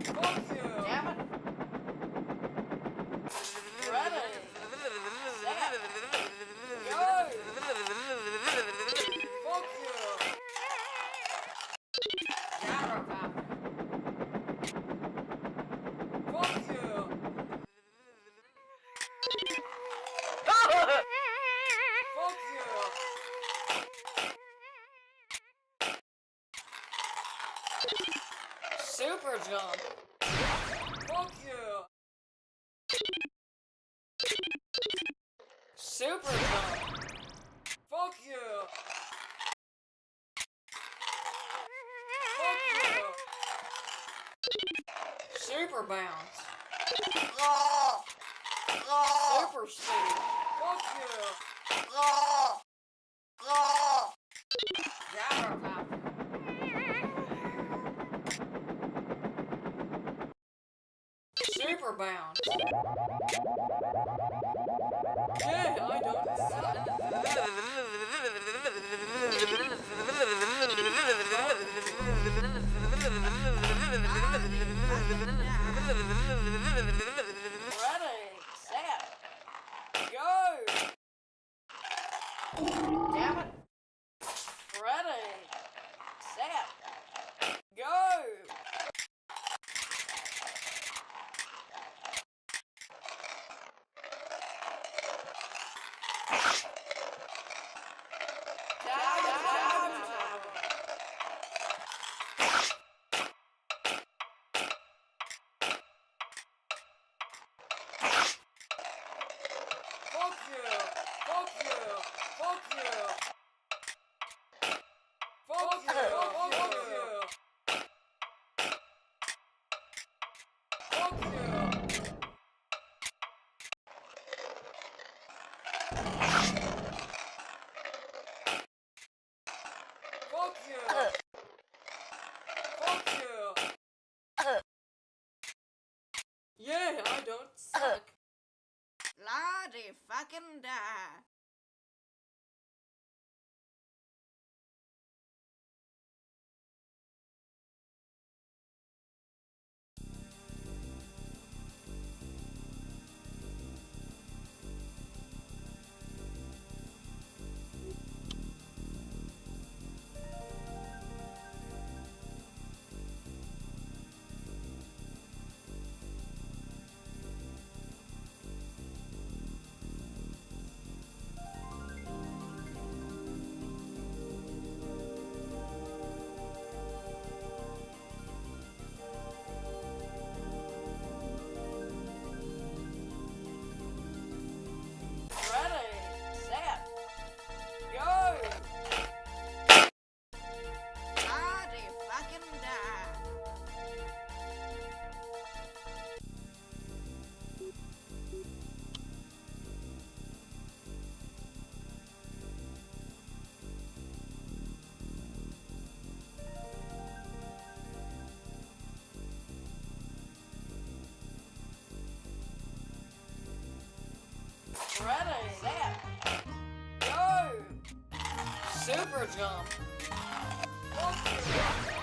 Fuck you! Damn it! Ready! Set! Go! Fuck you! Gyrocopter! Fuck you! Fuck you! Super jump! Fuck you! Super jump! Fuck you! Fuck you! Super bounce! Super speed! Fuck you! Gyrocopter! Super bounce! Yeah, I don't suck! Ready, set, go! Damn it! Ready, set, go! Fuck you! Fuck you! Fuck you! Fuck you! Fuck you! Fuck you! Fuck you! Fuck you! Yeah, I don't suck. Lordy fucking die. Ready, set, go! Lordy fucking die. Ready, set, go! Super jump! Fuck you!